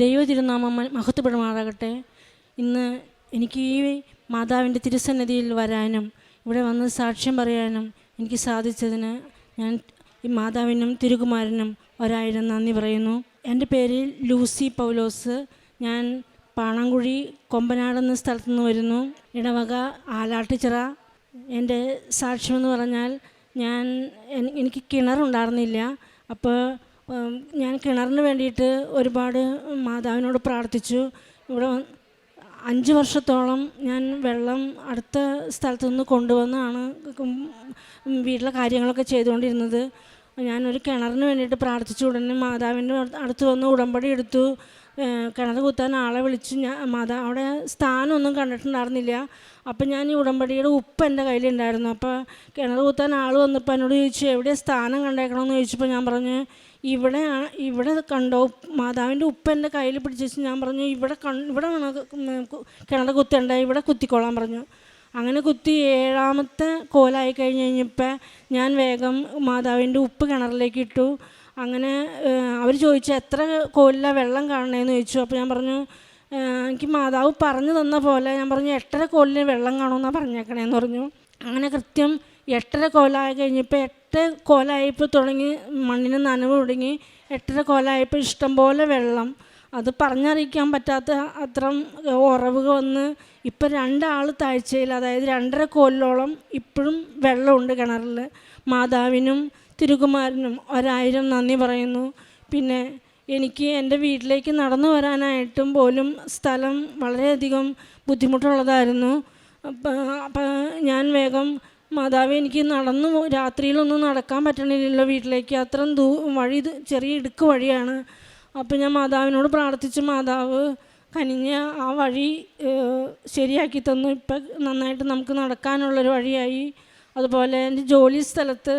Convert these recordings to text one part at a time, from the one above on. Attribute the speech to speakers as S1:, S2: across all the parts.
S1: ദൈവ തിരുനാമം മഹത്വപ്പെടുമാറാകട്ടെ. ഇന്ന് എനിക്ക് ഈ മാതാവിൻ്റെ തിരുസന്നിധിയിൽ വരാനും ഇവിടെ വന്ന് സാക്ഷ്യം പറയാനും എനിക്ക് സാധിച്ചതിന് ഞാൻ ഈ മാതാവിനും തിരുകുമാരനും 1000 നന്ദി പറയുന്നു. എൻ്റെ പേര് ലൂസി പൗലോസ്. ഞാൻ പാണാങ്കുഴി കൊമ്പനാടെന്ന സ്ഥലത്തു നിന്ന് വരുന്നു. ഇടവക ആലാട്ടുചിറ. എൻ്റെ സാക്ഷ്യമെന്ന് പറഞ്ഞാൽ എനിക്ക് കിണറുണ്ടായിരുന്നില്ല. അപ്പോൾ ഞാൻ കിണറിന് വേണ്ടിയിട്ട് ഒരുപാട് മാതാവിനോട് പ്രാർത്ഥിച്ചു. ഇവിടെ 5 വർഷത്തോളം ഞാൻ വെള്ളം അടുത്ത സ്ഥലത്തു നിന്ന് കൊണ്ടുവന്നാണ് വീട്ടിലെ കാര്യങ്ങളൊക്കെ ചെയ്തുകൊണ്ടിരുന്നത്. ഞാനൊരു കിണറിന് വേണ്ടിയിട്ട് പ്രാർത്ഥിച്ചു. ഉടനെ മാതാവിൻ്റെ അടുത്ത് വന്ന് ഉടമ്പടി എടുത്തു. കിണർ കുത്താൻ ആളെ വിളിച്ചു. അവിടെ സ്ഥാനമൊന്നും കണ്ടിട്ടുണ്ടായിരുന്നില്ല. അപ്പം ഞാൻ ഈ ഉടമ്പടിയുടെ ഉപ്പ് എൻ്റെ കയ്യിലുണ്ടായിരുന്നു. അപ്പോൾ കിണർ കുത്താൻ ആൾ വന്നപ്പോൾ എന്നോട് ചോദിച്ചു, എവിടെ സ്ഥാനം കണ്ടേക്കണമെന്ന് ചോദിച്ചപ്പോൾ ഞാൻ പറഞ്ഞു, ഇവിടെ കണ്ടോ മാതാവിൻ്റെ ഉപ്പ് എൻ്റെ കയ്യിൽ പിടിച്ചു. ഞാൻ പറഞ്ഞു, ഇവിടെ വേണം കിണർ കുത്തേണ്ടത്, ഇവിടെ കുത്തിക്കോളാൻ പറഞ്ഞു. അങ്ങനെ കുത്തി 7ാമത്തെ കോലായി കഴിഞ്ഞപ്പോൾ ഞാൻ വേഗം മാതാവിൻ്റെ ഉപ്പ് കിണറിലേക്ക് ഇട്ടു. അങ്ങനെ അവർ ചോദിച്ചു, എത്ര കോലിലാണ് വെള്ളം കാണണേന്ന് ചോദിച്ചു. അപ്പോൾ ഞാൻ പറഞ്ഞു, എനിക്ക് മാതാവ് പറഞ്ഞു തന്ന പോലെ ഞാൻ പറഞ്ഞു 8.5 കോലിന് വെള്ളം കാണുമെന്നാണ് പറഞ്ഞേക്കണേന്ന് പറഞ്ഞു. അങ്ങനെ കൃത്യം 8.5 കോലായി കഴിഞ്ഞപ്പോൾ 8 കോലായപ്പോൾ തുടങ്ങി മണ്ണിന് നനവ് തുടങ്ങി. 8.5 കോലായപ്പോൾ ഇഷ്ടംപോലെ വെള്ളം. അത് പറഞ്ഞറിയിക്കാൻ പറ്റാത്ത അത്രയും ഉറവ് വന്ന് ഇപ്പം 2 ആൾ താഴ്ചയിൽ, അതായത് 2.5 കോലിലോളം ഇപ്പോഴും വെള്ളമുണ്ട് കിണറിൽ. മാതാവിനും തിരുകുമാരനും 1000 നന്ദി പറയുന്നു. പിന്നെ എനിക്ക് എൻ്റെ വീട്ടിലേക്ക് നടന്നു വരാനായിട്ടും പോലും സ്ഥലം വളരെയധികം ബുദ്ധിമുട്ടുള്ളതായിരുന്നു. അപ്പം ഞാൻ വേഗം മാതാവ്, എനിക്ക് രാത്രിയിലൊന്നും നടക്കാൻ പറ്റണില്ലല്ലോ വീട്ടിലേക്ക്, അത്രയും വഴി ചെറിയ ഇടുക്ക് വഴിയാണ്. അപ്പോൾ ഞാൻ മാതാവിനോട് പ്രാർത്ഥിച്ച് മാതാവ് കനിഞ്ഞ ആ വഴി ശരിയാക്കി തന്നു. ഇപ്പം നന്നായിട്ട് നമുക്ക് നടക്കാനുള്ളൊരു വഴിയായി. അതുപോലെ എൻ്റെ ജോലി സ്ഥലത്ത്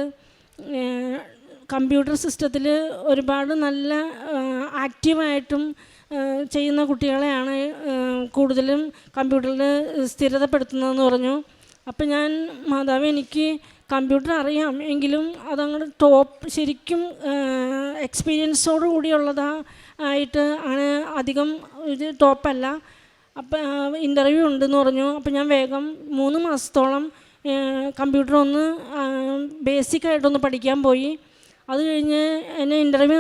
S1: കമ്പ്യൂട്ടർ സിസ്റ്റത്തിൽ ഒരുപാട് നല്ല ആക്റ്റീവായിട്ടും ചെയ്യുന്ന കുട്ടികളെയാണ് കൂടുതലും കമ്പ്യൂട്ടറിൽ സ്ഥിരതപ്പെടുത്തുന്നതെന്ന് പറഞ്ഞു. അപ്പം ഞാൻ മാതാവ്, എനിക്ക് കമ്പ്യൂട്ടർ അറിയാം, എങ്കിലും അതങ്ങോട്ട് ശരിക്കും എക്സ്പീരിയൻസോട് കൂടിയുള്ളതായിട്ട് അങ്ങനെ അധികം ഇത് ടോപ്പല്ല. അപ്പം ഇൻ്റർവ്യൂ ഉണ്ടെന്ന് പറഞ്ഞു. അപ്പം ഞാൻ വേഗം 3 മാസത്തോളം കമ്പ്യൂട്ടർ ബേസിക്കായിട്ടൊന്ന് പഠിക്കാൻ പോയി. അത് കഴിഞ്ഞ് എന്നെ ഇൻ്റർവ്യൂ